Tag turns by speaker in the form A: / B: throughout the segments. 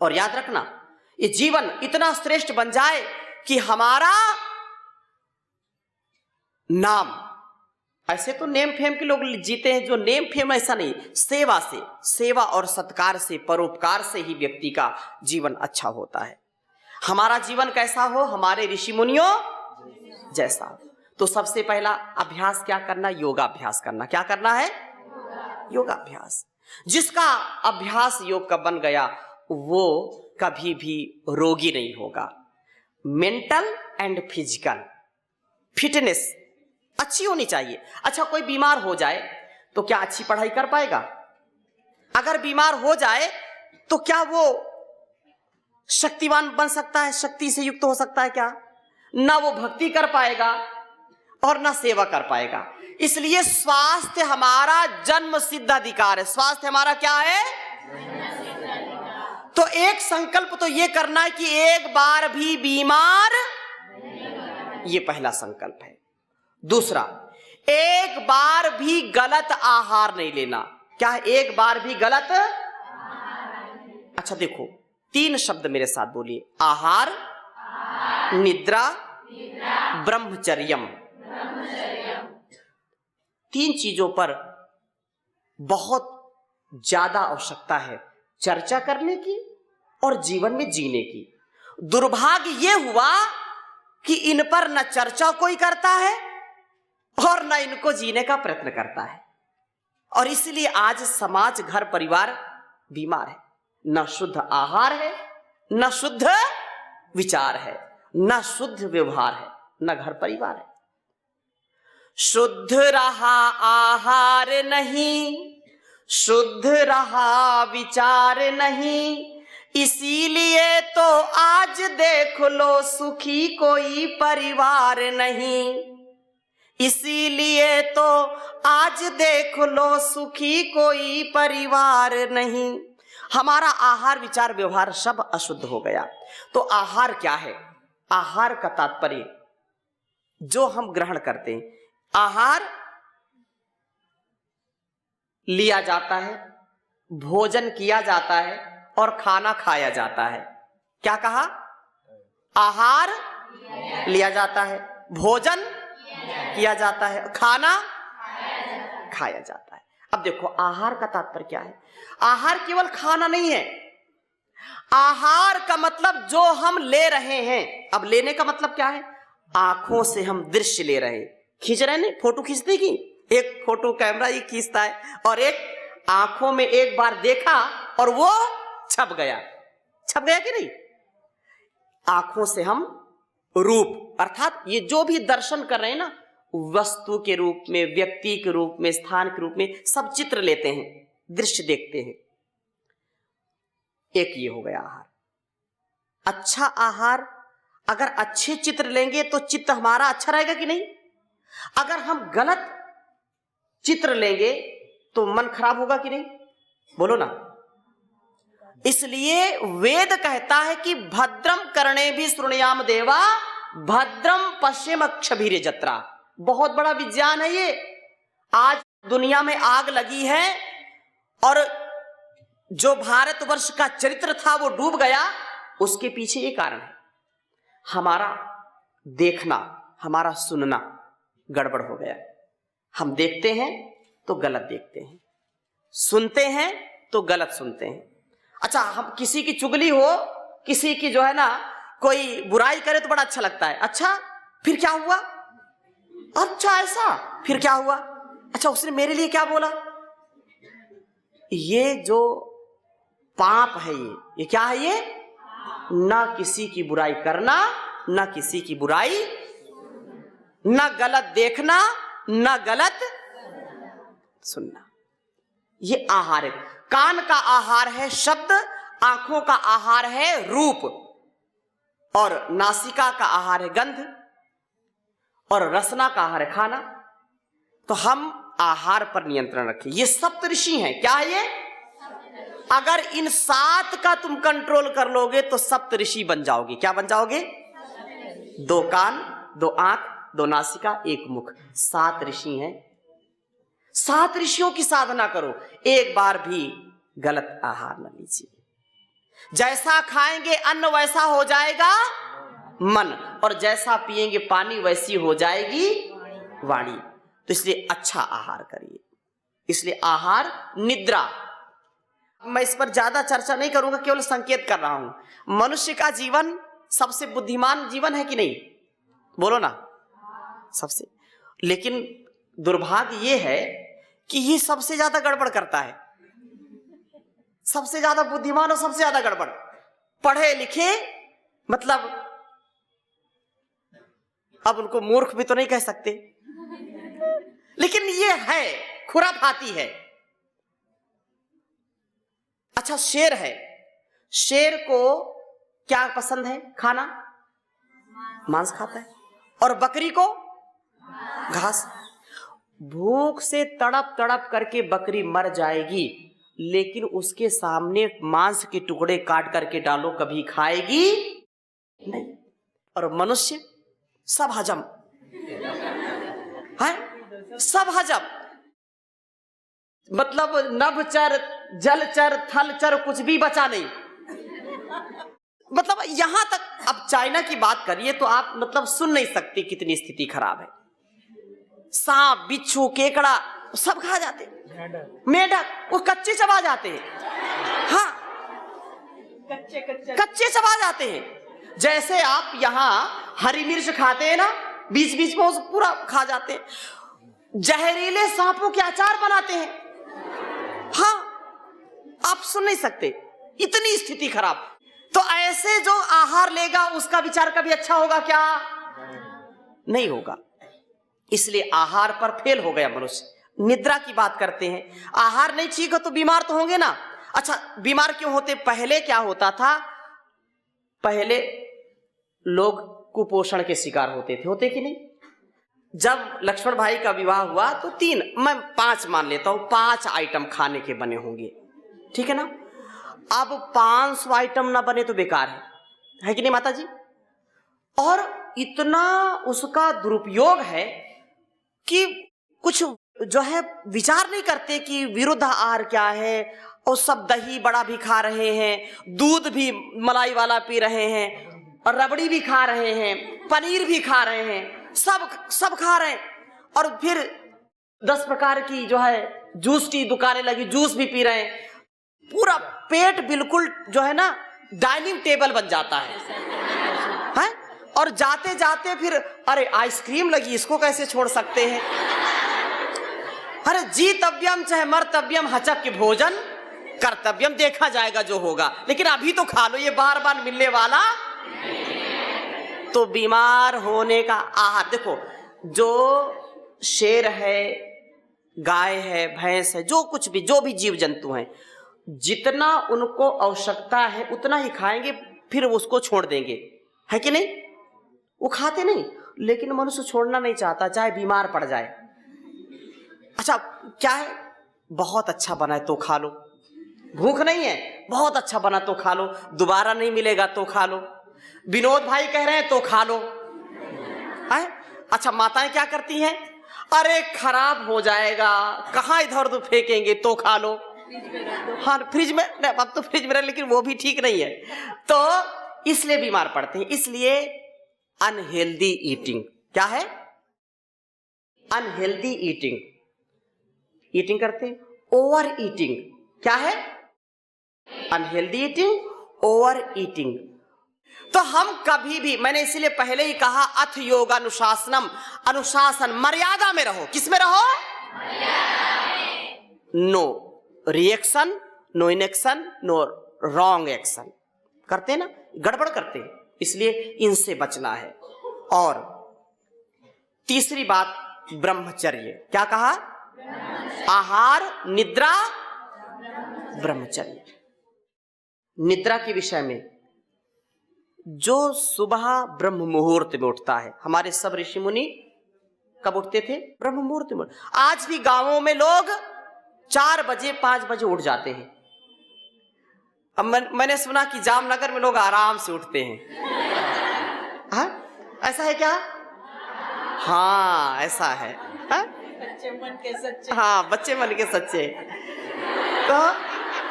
A: और याद रखना, ये जीवन इतना श्रेष्ठ बन जाए कि हमारा नाम, ऐसे तो नेम फेम के लोग जीते हैं, जो नेम फेम ऐसा नहीं, सेवा से, सेवा और सत्कार से, परोपकार से ही व्यक्ति का जीवन अच्छा होता है। हमारा जीवन कैसा हो, हमारे ऋषि मुनियों जैसा हो। तो सबसे पहला अभ्यास क्या करना, योगाभ्यास करना। क्या करना है? योगाभ्यास। जिसका अभ्यास योग का बन गया वो कभी भी रोगी नहीं होगा। मेंटल एंड फिजिकल फिटनेस अच्छी होनी चाहिए। अच्छा, कोई बीमार हो जाए तो क्या अच्छी पढ़ाई कर पाएगा? अगर बीमार हो जाए तो क्या वो शक्तिवान बन सकता है, शक्ति से युक्त हो सकता है? क्या ना वो भक्ति कर पाएगा और ना सेवा कर पाएगा। इसलिए स्वास्थ्य हमारा जन्म सिद्ध अधिकार है। स्वास्थ्य हमारा क्या है? तो एक संकल्प तो ये करना है कि एक बार भी बीमार, ये पहला संकल्प है। दूसरा, एक बार भी गलत आहार नहीं लेना। क्या है? एक बार भी गलत। अच्छा देखो, 3 शब्द मेरे साथ बोलिए। आहार, निद्रा, ब्रह्मचर्यम। 3 चीजों पर बहुत ज्यादा आवश्यकता है चर्चा करने की और जीवन में जीने की। दुर्भाग्य यह हुआ कि इन पर न चर्चा कोई करता है और न इनको जीने का प्रयत्न करता है, और इसलिए आज समाज, घर, परिवार बीमार है। न शुद्ध आहार है, न शुद्ध विचार है, न शुद्ध व्यवहार है, न घर परिवार है। शुद्ध रहा आहार नहीं, शुद्ध रहा विचार नहीं, इसीलिए तो आज देख लो सुखी कोई परिवार नहीं। इसीलिए तो आज देख लो सुखी कोई परिवार नहीं। हमारा आहार, विचार, व्यवहार सब अशुद्ध हो गया। तो आहार क्या है? आहार का तात्पर्य जो हम ग्रहण करते हैं। आहार लिया जाता है, भोजन किया जाता है और खाना खाया जाता है। क्या कहा? आहार लिया जाता है, भोजन किया जाता है, खाना खाया जाता है। अब देखो, आहार का तात्पर्य क्या है? आहार केवल खाना नहीं है। आहार का मतलब जो हम ले रहे हैं। अब लेने का मतलब क्या है? आंखों से हम दृश्य ले रहे हैं, खींच रहे हैं, फोटो खींचने की। एक फोटो कैमरा ये खींचता है और एक आंखों में एक बार देखा और वो छप गया। छप गया कि नहीं? आंखों से हम रूप, अर्थात ये जो भी दर्शन कर रहे हैं ना, वस्तु के रूप में, व्यक्ति के रूप में, स्थान के रूप में, सब चित्र लेते हैं, दृश्य देखते हैं। एक ये हो गया आहार। अच्छा आहार, अगर अच्छे चित्र लेंगे तो चित्त हमारा अच्छा रहेगा कि नहीं? अगर हम गलत चित्र लेंगे तो मन खराब होगा कि नहीं? बोलो ना। इसलिए वेद कहता है कि भद्रम कर्णे भी शृणुयाम देवा, भद्रम पश्येम क्षभिरे जत्रा। बहुत बड़ा विज्ञान है ये। आज दुनिया में आग लगी है और जो भारतवर्ष का चरित्र था वो डूब गया। उसके पीछे ये कारण है, हमारा देखना, हमारा सुनना गड़बड़ हो गया। हम देखते हैं तो गलत देखते हैं, सुनते हैं तो गलत सुनते हैं। अच्छा, हम किसी की चुगली हो, किसी की जो है ना कोई बुराई करे तो बड़ा अच्छा लगता है। अच्छा, फिर क्या हुआ? अच्छा ऐसा, फिर क्या हुआ? अच्छा, उसने मेरे लिए क्या बोला? ये जो पाप है, ये क्या है? ये ना किसी की बुराई करना, ना किसी की बुराई, ना गलत देखना, ना गलत सुनना। ये आहार है। कान का आहार है शब्द, आंखों का आहार है रूप, और नासिका का आहार है गंध, और रसना का आहार है खाना। तो हम आहार पर नियंत्रण रखें। ये सप्तऋषि हैं। क्या है ये? अगर इन 7 का तुम कंट्रोल कर लोगे तो सप्तऋषि बन जाओगे। क्या बन जाओगे? 2 कान, 2 आंख, 2 नासिका, 1 मुख। 7 ऋषि हैं। 7 ऋषियों की साधना करो, एक बार भी गलत आहार न लीजिए। जैसा खाएंगे अन्न वैसा हो जाएगा मन, और जैसा पिएंगे पानी वैसी हो जाएगी वाणी। तो इसलिए अच्छा आहार करिए। इसलिए आहार, निद्रा, मैं इस पर ज्यादा चर्चा नहीं करूंगा, केवल संकेत कर रहा हूं। मनुष्य का जीवन सबसे बुद्धिमान जीवन है कि नहीं? बोलो ना, सबसे। लेकिन दुर्भाग्य ये है कि ये सबसे ज्यादा गड़बड़ करता है। सबसे ज्यादा बुद्धिमान और सबसे ज्यादा गड़बड़, पढ़े लिखे, मतलब अब उनको मूर्ख भी तो नहीं कह सकते, लेकिन ये है, खुराफाती है। अच्छा, शेर है, शेर को क्या पसंद है खाना? मांस खाता है। और बकरी को घास। भूख से तड़प तड़प करके बकरी मर जाएगी, लेकिन उसके सामने मांस के टुकड़े काट करके डालो, कभी खाएगी नहीं। और मनुष्य सब हजम है, सब हजम, मतलब नभचर, जलचर, थलचर कुछ भी बचा नहीं। मतलब यहां तक, अब चाइना की बात करिए तो आप मतलब सुन नहीं सकते कितनी स्थिति खराब है। सांप, बिच्छू, केकड़ा सब खा जाते हैं, मेढक वो कच्चे चबा जाते हैं। हाँ, कच्चे चबा जाते हैं। जैसे आप यहाँ हरी मिर्च खाते हैं ना, बीच बीच में उसे पूरा खा जाते हैं। जहरीले सांपों के अचार बनाते हैं। हाँ, आप सुन नहीं सकते, इतनी स्थिति खराब। तो ऐसे जो आहार लेगा उसका विचार कभी अच्छा होगा क्या? नहीं होगा। इसलिए आहार पर फेल हो गया मनुष्य। निद्रा की बात करते हैं, आहार नहीं ठीक हो तो बीमार तो होंगे ना। अच्छा, बीमार क्यों होते? पहले क्या होता था? पहले लोग कुपोषण के शिकार होते थे, होते कि नहीं? जब लक्ष्मण भाई का विवाह हुआ तो 3, मैं 5 मान लेता हूं, 5 आइटम खाने के बने होंगे, ठीक है ना? अब 500 आइटम ना बने तो बेकार है कि नहीं माता जी? और इतना उसका दुरुपयोग है कि कुछ जो है विचार नहीं करते कि विरुद्ध आहार क्या है। और सब दही बड़ा भी खा रहे हैं, दूध भी मलाई वाला पी रहे हैं, और रबड़ी भी खा रहे हैं, पनीर भी खा रहे हैं, सब खा रहे हैं। और फिर 10 प्रकार की जो है जूस की दुकानें लगी, जूस भी पी रहे हैं। पूरा पेट बिल्कुल जो है ना डाइनिंग टेबल बन जाता है? और जाते जाते फिर अरे आइसक्रीम लगी, इसको कैसे छोड़ सकते हैं? अरे जीतव्यम चाहे मर्तव्यम हचक के भोजन कर्तव्यम, देखा जाएगा जो होगा, लेकिन अभी तो खा लो, ये बार बार मिलने वाला। तो बीमार होने का आहार देखो, जो शेर है, गाय है, भैंस है, जो कुछ भी, जो भी जीव जंतु हैं, जितना उनको आवश्यकता है उतना ही खाएंगे, फिर उसको छोड़ देंगे, है कि नहीं? वो खाते नहीं, लेकिन मनुष्य छोड़ना नहीं चाहता, चाहे बीमार पड़ जाए। अच्छा, क्या है? बहुत अच्छा बना है तो खा लो, भूख नहीं है, बहुत अच्छा बना तो खा लो, दोबारा नहीं मिलेगा तो खा लो, विनोद भाई कह रहे हैं तो खा लो, है? अच्छा, माताएं क्या करती हैं? अरे खराब हो जाएगा, कहाँ इधर उधर फेंकेंगे, तो खा लो। हाँ, फ्रिज में, अब तो फ्रिज में, लेकिन वो भी ठीक नहीं है, तो इसलिए बीमार पड़ते हैं। इसलिए अनहेल्दी ईटिंग क्या है? अनहेल्दी ईटिंग करते हैं। ओवर ईटिंग क्या है? Unhealthy eating, over eating. तो हम कभी भी, मैंने इसीलिए पहले ही कहा, अथ योग अनुशासनम, अनुशासन, मर्यादा में रहो। किस में रहो? No reaction, no inaction, no wrong action. करते हैं ना, गड़बड़ करते हैं, इसलिए इनसे बचना है। और तीसरी बात, ब्रह्मचर्य। क्या कहा? आहार, निद्रा, ब्रह्मचर्य। निद्रा के विषय में, जो सुबह ब्रह्म मुहूर्त में उठता है, हमारे सब ऋषि मुनि कब उठते थे? ब्रह्म मुहूर्त में। आज भी गांवों में लोग 4 बजे 5 बजे उठ जाते हैं। अब मैंने सुना कि जामनगर में लोग आराम से उठते हैं। हाँ, ऐसा है क्या? हाँ, ऐसा है। हाँ? बच्चे मन के सच्चे। हाँ, बच्चे मन के सच्चे। तो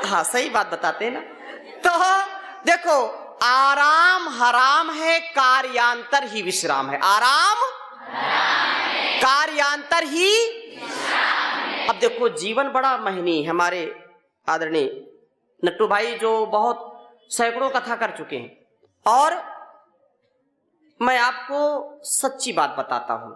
A: हाँ, सही बात बताते हैं ना। तो देखो, आराम हराम है, कार्यांतर ही विश्राम है। आराम कार्यांतर ही। अब देखो, जीवन बड़ा महनीय है। हमारे आदरणीय नट्टू भाई जो बहुत सैकड़ों कथा कर चुके हैं, और मैं आपको सच्ची बात बताता हूं,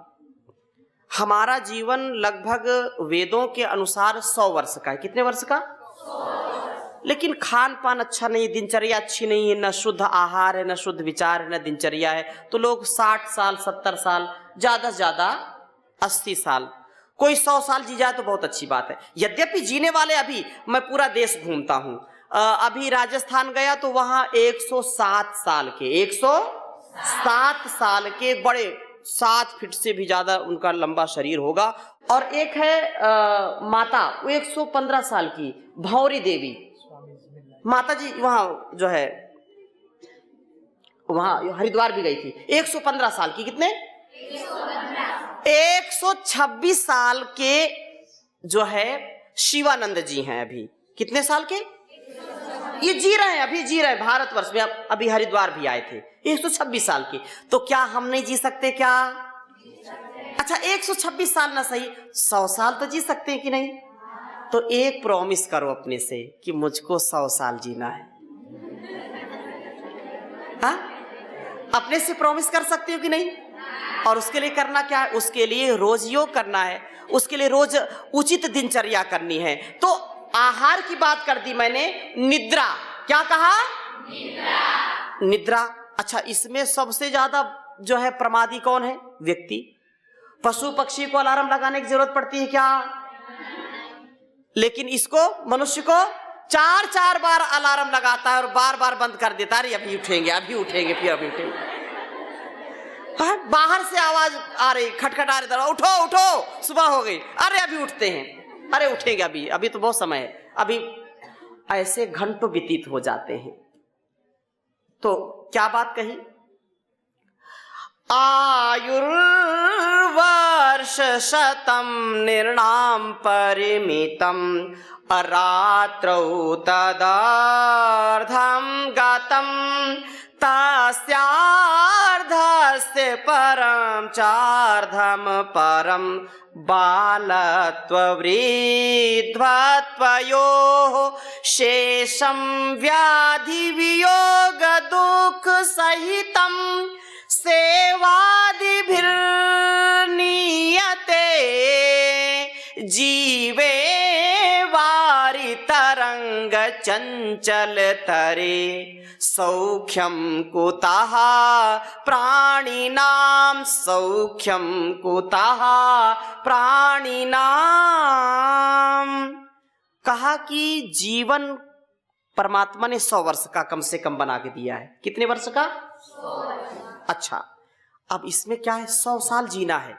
A: हमारा जीवन लगभग वेदों के अनुसार 100 वर्ष का है। कितने वर्ष का? 100 वर्ष। लेकिन खान पान अच्छा नहीं, दिनचर्या अच्छी नहीं है, न शुद्ध आहार है, न शुद्ध विचार है, न दिनचर्या है, तो लोग 60 साल 70 साल, ज्यादा से ज्यादा 80 साल, कोई 100 साल जी जाए तो बहुत अच्छी बात है। यद्यपि जीने वाले, अभी मैं पूरा देश घूमता हूं, अभी राजस्थान गया तो वहां 107 साल के, 107 साल के बड़े, 7 फीट से भी ज्यादा उनका लंबा शरीर होगा। और एक है माता, वो 115 साल की, भौरी देवी माता जी, वहां जो है, वहां हरिद्वार भी गई थी, 115 साल की। कितने? 126 साल के जो है शिवानंद जी हैं अभी। कितने साल के? ये जी रहे हैं, अभी जी रहे हैं भारतवर्ष में, अभी हरिद्वार भी आए थे, 126 साल के। तो क्या हम नहीं जी सकते क्या? अच्छा, 126 साल ना सही, 100 साल तो जी सकते हैं कि नहीं? तो एक प्रॉमिस करो अपने से कि मुझको 100 साल जीना है। हाँ, अपने से प्रॉमिस कर सकते हो कि नहीं? और उसके लिए करना क्या है? उसके लिए रोज योग करना है, उसके लिए रोज उचित दिनचर्या करनी है। तो आहार की बात कर दी मैंने, निद्रा, क्या कहा? निद्रा। अच्छा, इसमें सबसे ज्यादा जो है प्रमादी कौन है? व्यक्ति। पशु पक्षी को अलार्म लगाने की जरूरत पड़ती है क्या? लेकिन इसको, मनुष्य को 4-4 बार अलार्म लगाता है और बार बार बंद कर देता है, अरे अभी उठेंगे, अभी उठेंगे, फिर अभी उठेंगे। बाहर से आवाज आ रही, खटखटा रही, उठो उठो, सुबह हो गई, अरे अभी उठते हैं, अरे उठेंगे, अभी अभी तो बहुत समय है, अभी। ऐसे घंटों व्यतीत हो जाते हैं। तो क्या बात कही? आयुर्वर्ष शतम निर्णाम परिमितम अरात्रौ तदार्धं गतम तस्यार्धस्य परं चार्धं परं बालत्ववृद्धत्वयोः शेषं व्याधि वियोग दुःख सहितं सेवादिभिर्नीयते जीवे वारि तरंग चंचल तरे सौख्यम कुतः प्राणिनाम सौख्यम कुतः प्राणिनाम। कहा कि जीवन परमात्मा ने 100 वर्ष का कम से कम बना के दिया है। कितने वर्ष का? 100 वर्ष। अच्छा, अब इसमें क्या है? 100 साल जीना है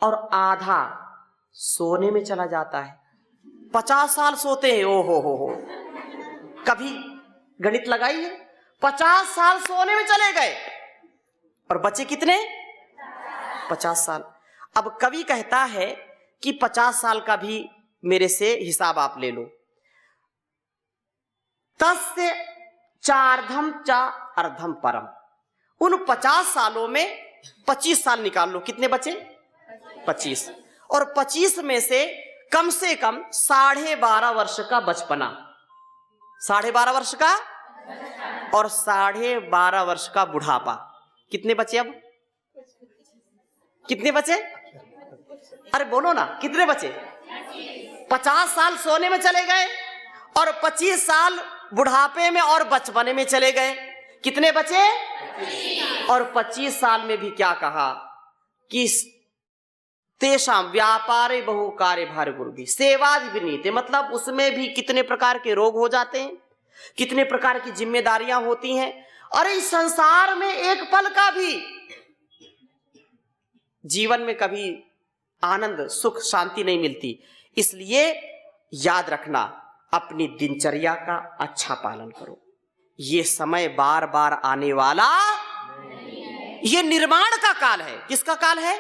A: और आधा सोने में चला जाता है। 50 साल सोते हैं, ओ हो। कभी गणित लगाइए, 50 साल सोने में चले गए और बचे कितने? 50 साल। अब कवि कहता है कि 50 साल का भी मेरे से हिसाब आप ले लो। तस्य चार्धम च अर्धम परम। उन 50 सालों में 25 साल निकाल लो, कितने बचे? 25। और 25 में से कम 12.5 वर्ष का बचपना, 12.5 वर्ष का, और 12.5 वर्ष का बुढ़ापा। कितने बचे? अब कितने बचे? अरे बोलो ना, कितने बचे? 50 साल सोने में चले गए और 25 साल बुढ़ापे में और बचपने में चले गए। कितने बचे? और 25 साल में भी क्या कहा कि तेषाम व्यापारे बहु कार्य भार गुरु भी सेवाधिविनीते, मतलब उसमें भी कितने प्रकार के रोग हो जाते हैं, कितने प्रकार की जिम्मेदारियां होती हैं। अरे इस संसार में एक पल का भी, जीवन में कभी आनंद सुख शांति नहीं मिलती। इसलिए याद रखना, अपनी दिनचर्या का अच्छा पालन करो। ये समय बार बार आने वाला, ये निर्माण का काल है। किसका काल है?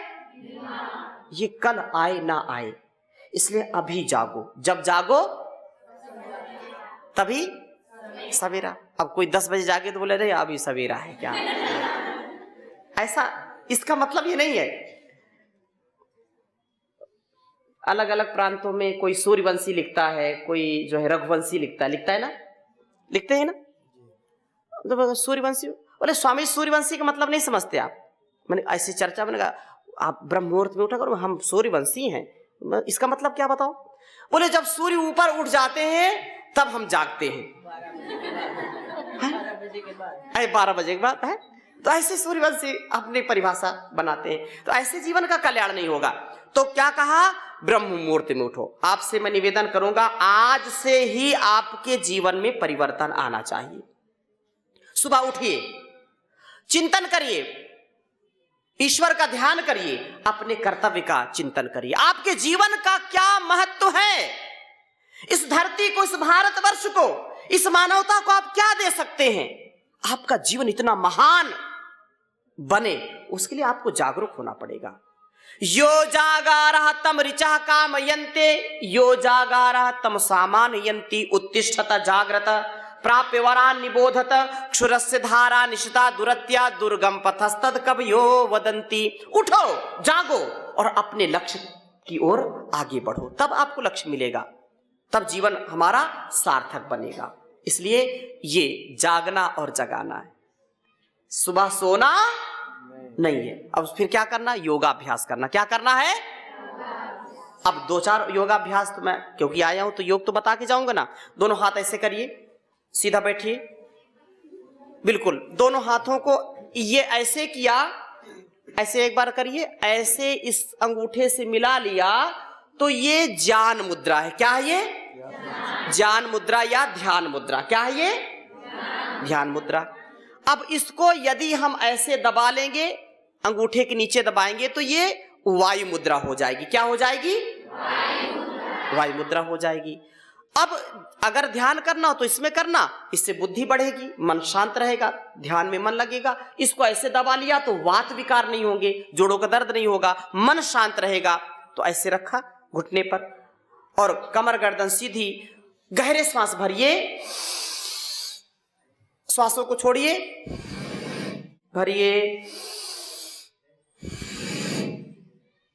A: ये कल आए ना आए, इसलिए अभी जागो। जब जागो तभी सवेरा। अब कोई 10 बजे जागे तो बोले नहीं अभी सवेरा है क्या, ऐसा इसका मतलब ये नहीं है। अलग अलग प्रांतों में कोई सूर्यवंशी लिखता है, कोई जो है रघुवंशी लिखता है ना, लिखते हैं ना, तो सूर्यवंशी बोले स्वामी सूर्यवंशी का मतलब नहीं समझते आप। मैंने ऐसी चर्चा मैंने कहा आप ब्रह्म मुहूर्त में उठा करो, हम सूर्यवंशी हैं, इसका मतलब क्या बताओ। बोले जब सूर्य ऊपर उठ जाते हैं तब हम जागते हैं, 12 बजे के बाद है। तो ऐसे सूर्यवंशी अपनी परिभाषा बनाते हैं। तो ऐसे जीवन का कल्याण नहीं होगा। तो क्या कहा, ब्रह्म मुहूर्त में उठो। आपसे मैं निवेदन करूंगा आज से ही आपके जीवन में परिवर्तन आना चाहिए। सुबह उठिए, चिंतन करिए, ईश्वर का ध्यान करिए, अपने कर्तव्य का चिंतन करिए। आपके जीवन का क्या महत्व है, इस धरती को, इस भारतवर्ष को, इस मानवता को आप क्या दे सकते हैं। आपका जीवन इतना महान बने उसके लिए आपको जागरूक होना पड़ेगा। यो जागारः तम ऋचः कामयन्ते, यो जागारः तम सामानयन्ति, उत्तिष्ठत जाग्रत प्राप्य वरान निबोधत, क्षुरस्य धारा निशिता दुरत्या, दुर्गम पथस्तद कवयो वदन्ति। उठो, जागो और अपने लक्ष्य की ओर आगे बढ़ो, तब आपको लक्ष्य मिलेगा, तब जीवन हमारा सार्थक बनेगा। इसलिए ये जागना और जगाना है, सुबह सोना नहीं है। अब फिर क्या करना, योगाभ्यास करना। क्या करना है, अब 2-4 योगाभ्यास तो मैं क्योंकि आया हूं तो योग तो बता के जाऊंगा ना। दोनों हाथ ऐसे करिए, सीधा बैठिए, बिल्कुल दोनों हाथों को ये ऐसे किया, ऐसे एक बार करिए, ऐसे इस अंगूठे से मिला लिया तो ये ज्ञान मुद्रा है। क्या है ये, ज्ञान मुद्रा या ध्यान मुद्रा। क्या है ये, ध्यान मुद्रा। अब इसको यदि हम ऐसे दबा लेंगे, अंगूठे के नीचे दबाएंगे तो ये वायु मुद्रा हो जाएगी। क्या हो जाएगी, वायु मुद्रा हो जाएगी। अब अगर ध्यान करना हो तो इसमें करना, इससे बुद्धि बढ़ेगी, मन शांत रहेगा, ध्यान में मन लगेगा। इसको ऐसे दबा लिया तो वात विकार नहीं होंगे, जोड़ों का दर्द नहीं होगा, मन शांत रहेगा। तो ऐसे रखा घुटने पर और कमर गर्दन सीधी, गहरे श्वास भरिए, श्वासों को छोड़िए, भरिए,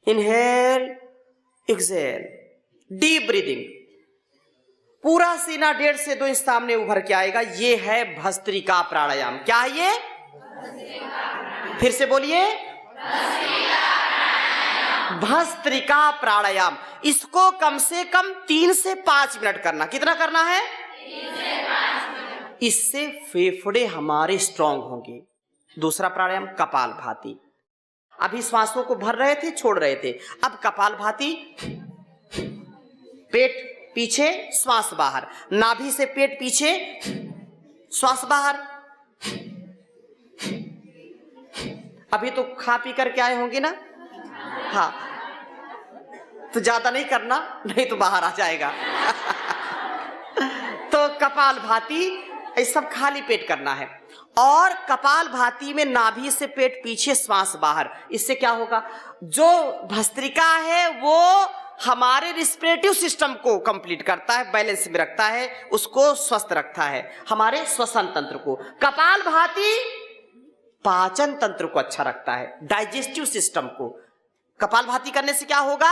A: इनहेल एक्सहेल, डीप ब्रीदिंग। पूरा सीना 1.5 से 2 इंच सामने उभर के आएगा। ये है भस्त्रिका प्राणायाम। क्या है ये, फिर से बोलिए, भस्त्रिका प्राणायाम। इसको कम से कम 3 से 5 मिनट करना। कितना करना है, 3 से 5 मिनट। इससे फेफड़े हमारे स्ट्रांग होंगे। दूसरा प्राणायाम कपालभाति। अभी श्वासों को भर रहे थे, छोड़ रहे थे, अब कपालभाति, पेट पीछे, श्वास बाहर, नाभि से पेट पीछे, श्वास बाहर। अभी तो खा पी करके आए होंगे ना, हाँ, तो ज्यादा नहीं करना, नहीं तो बाहर आ जाएगा। तो कपालभाति, ये सब खाली पेट करना है। और कपालभाति में नाभि से पेट पीछे, श्वास बाहर। इससे क्या होगा, जो भस्त्रिका है वो हमारे रिस्पिरेटिव सिस्टम को कंप्लीट करता है, बैलेंस में रखता है, उसको स्वस्थ रखता है, हमारे श्वसन तंत्र को। कपालभाति पाचन तंत्र को अच्छा रखता है, डाइजेस्टिव सिस्टम को। कपालभाति करने से क्या होगा,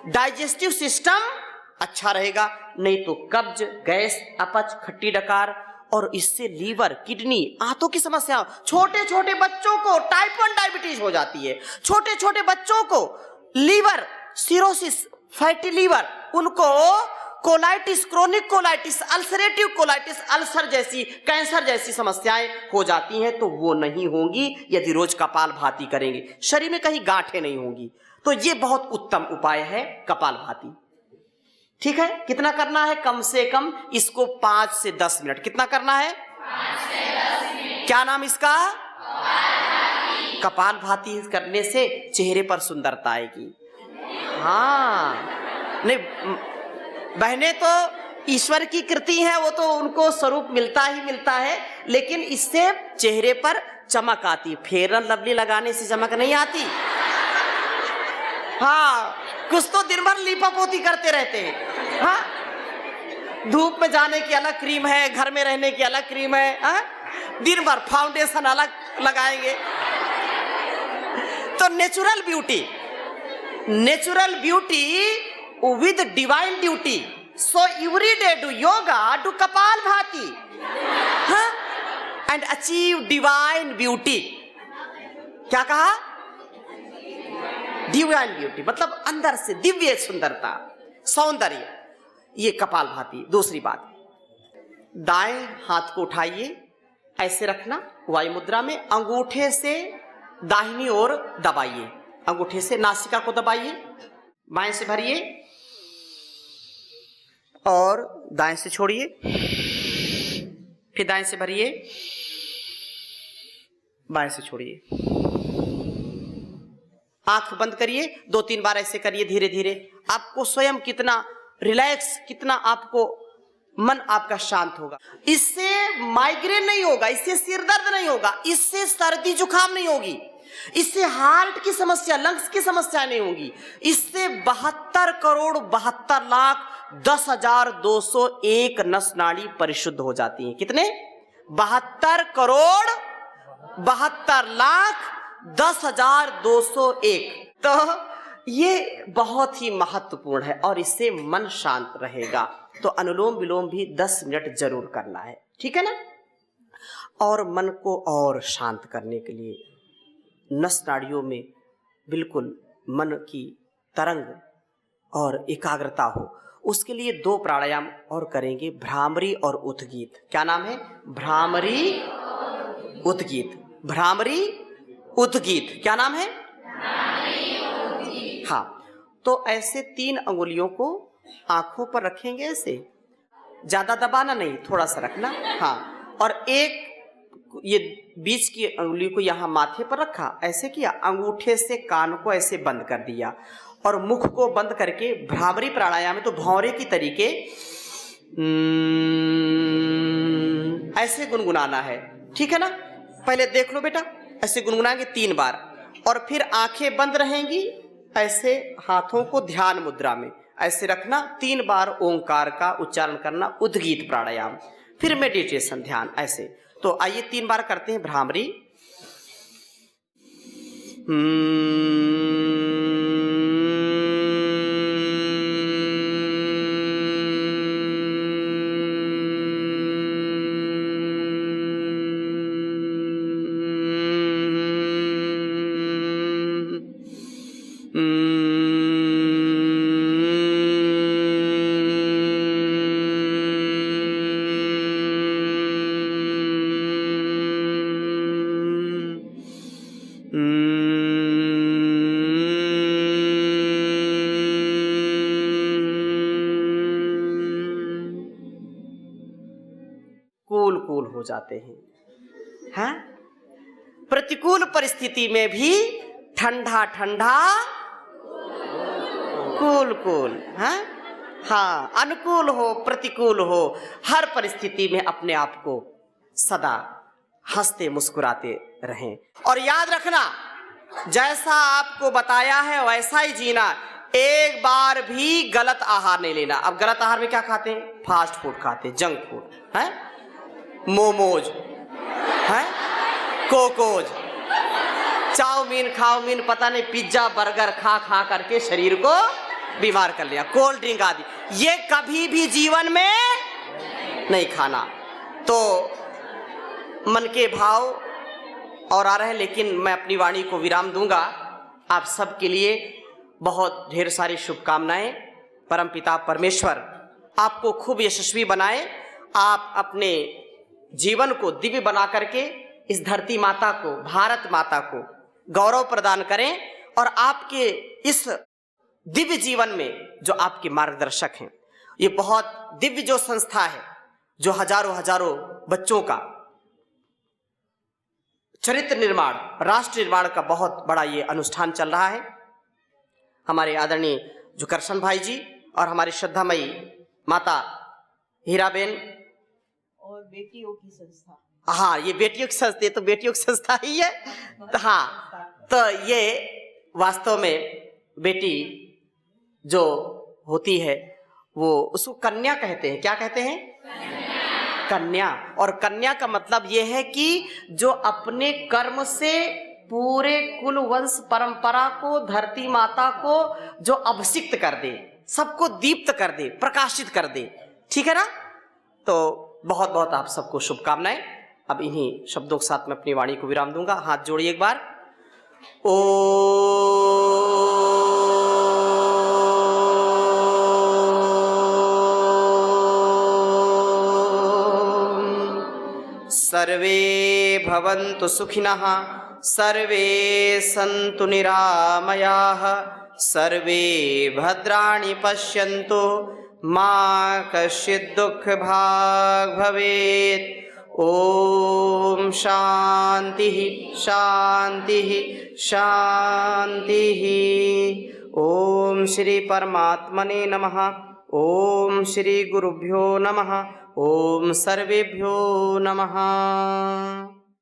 A: डाइजेस्टिव सिस्टम अच्छा रहेगा, नहीं तो कब्ज, गैस, अपच, खट्टी डकार और इससे लीवर, किडनी, आंतों की समस्या। छोटे छोटे बच्चों को टाइप 1 डायबिटीज हो जाती है, छोटे छोटे बच्चों को लीवर सिरोसिस, फैटी लीवर, उनको colitis, chronic colitis, ulcerative colitis, ulcer जैसी, कैंसर जैसी समस्याएं हो जाती हैं। तो वो नहीं होंगी यदि रोज कपालभाति करेंगे, शरीर में कहीं गांठें नहीं होंगी। तो ये बहुत उत्तम उपाय है कपालभाति। ठीक है, कितना करना है, कम से कम इसको 5 से 10 मिनट। कितना करना है, 5 से 10 मिनट। क्या नाम इसका, कपालभाति करने से चेहरे पर सुंदरता आएगी। हाँ, नहीं, बहनें तो ईश्वर की कृति है, वो तो उनको स्वरूप मिलता ही मिलता है, लेकिन इससे चेहरे पर चमक आती। फेयर एंड लवली लगाने से चमक नहीं आती। हाँ, कुछ तो दिन भर लीपापोती करते रहते हैं। हाँ, धूप में जाने की अलग क्रीम है, घर में रहने की अलग क्रीम है, दिन भर फाउंडेशन अलग लगाएंगे। तो natural beauty with divine duty, so every day do yoga, do kapalbhati and achieve divine beauty. क्या कहा? डिवाइन ब्यूटी मतलब अंदर से दिव्य सुंदरता, सौंदर्य, ये कपालभाति। दूसरी बात, दाएं हाथ को उठाइए, ऐसे रखना वायु मुद्रा में, अंगूठे से दाहिनी ओर दबाइए, अंगूठे से नासिका को दबाइए, बाएं से भरिए और दाएं से छोड़िए, फिर दाएं से भरिए, बाएं से छोड़िए। आंख बंद करिए, 2-3 बार ऐसे करिए धीरे धीरे। आपको स्वयं कितना रिलैक्स, कितना आपको मन आपका शांत होगा। इससे माइग्रेन नहीं होगा, इससे सिर दर्द नहीं होगा, इससे सर्दी जुकाम नहीं होगी, इससे हार्ट की समस्या, लंग्स की समस्या नहीं होगी, इससे 72 करोड़ 72 लाख 10,201 नस नाड़ी परिशुद्ध हो जाती हैं। कितने? 72 करोड़ 72 लाख 10,201। तो ये बहुत ही महत्वपूर्ण है और इससे मन शांत रहेगा। तो अनुलोम विलोम भी 10 मिनट जरूर करना है, ठीक है ना। और मन को और शांत करने के लिए नस नाड़ियों में बिल्कुल मन की तरंग और एकाग्रता हो, उसके लिए 2 प्राणायाम और करेंगे, भ्रामरी और उद्गीत। क्या नाम है? भ्रामरी उद्गीत। भ्रामरी उद्गीत क्या नाम है? हाँ, तो ऐसे 3 अंगुलियों को आंखों पर रखेंगे, ऐसे ज्यादा दबाना नहीं, थोड़ा सा रखना। हाँ, और एक ये बीच की अंगुली को यहाँ माथे पर रखा, ऐसे किया, अंगूठे से कान को ऐसे बंद कर दिया और मुख को बंद करके भ्रामरी प्राणायाम में तो भौरे की तरीके ऐसे गुनगुनाना है, ठीक है ना। पहले देख लो बेटा, ऐसे गुनगुनाएंगे 3 बार और फिर आंखें बंद रहेंगी, ऐसे हाथों को ध्यान मुद्रा में ऐसे रखना, 3 बार ओंकार का उच्चारण करना, उद्गीत प्राणायाम, फिर मेडिटेशन ध्यान ऐसे। तो आइए 3 बार करते हैं भ्रामरी। कूल हो जाते हैं। प्रतिकूल परिस्थिति में भी ठंडा ठंडा कूल है। हाँ, अनुकूल हो प्रतिकूल हो, हर परिस्थिति में अपने आप को सदा हंसते मुस्कुराते रहें। और याद रखना, जैसा आपको बताया है वैसा ही जीना, एक बार भी गलत आहार नहीं लेना। अब गलत आहार में क्या खाते हैं? फास्ट फूड खाते हैं, जंक फूड है, मोमोज है, कोकोज, चाउमीन खाउमीन, पता नहीं पिज्जा बर्गर खा खा करके शरीर को बीमार कर लिया, कोल्ड ड्रिंक आदि, ये कभी भी जीवन में नहीं खाना। तो मन के भाव और आ रहे हैं, लेकिन मैं अपनी वाणी को विराम दूंगा। आप सबके लिए बहुत ढेर सारी शुभकामनाएं। परमपिता परमेश्वर आपको खूब यशस्वी बनाए, आप अपने जीवन को दिव्य बना करके इस धरती माता को, भारत माता को गौरव प्रदान करें और आपके इस दिव्य जीवन में जो आपके मार्गदर्शक हैं, ये बहुत दिव्य जो संस्था है, जो हजारों बच्चों का चरित्र निर्माण, राष्ट्र निर्माण का बहुत बड़ा ये अनुष्ठान चल रहा है। हमारे आदरणीय जो करशन भाई जी और हमारी श्रद्धामयी माता हीराबेन
B: और बेटियों की संस्था।
A: हाँ, ये बेटियों की संस्था, तो बेटियों की संस्था ही है। तो हाँ, तो ये वास्तव में बेटी जो होती है वो उसको कन्या कहते हैं। क्या कहते हैं? कन्या। और कन्या का मतलब यह है कि जो अपने कर्म से पूरे कुल वंश परंपरा को, धरती माता को जो अभिषिक्त कर दे, सबको दीप्त कर दे, प्रकाशित कर दे। ठीक है ना? तो बहुत बहुत आप सबको शुभकामनाएं। अब इन्हीं शब्दों के साथ मैं अपनी वाणी को विराम दूंगा। हाथ जोड़िए एक बार। सर्वे भवन्तु सुखिनः, सर्वे सन्तु निरामयाः, सर्वे भद्राणि पश्यन्तु, मा कश्चित् दुःखभाग् भवेत्। ओम शांति शांति शांति। ओम श्री परमात्मने नमः। ओम श्री गुरुभ्यो नमः। ओम सर्वेभ्यो नमः।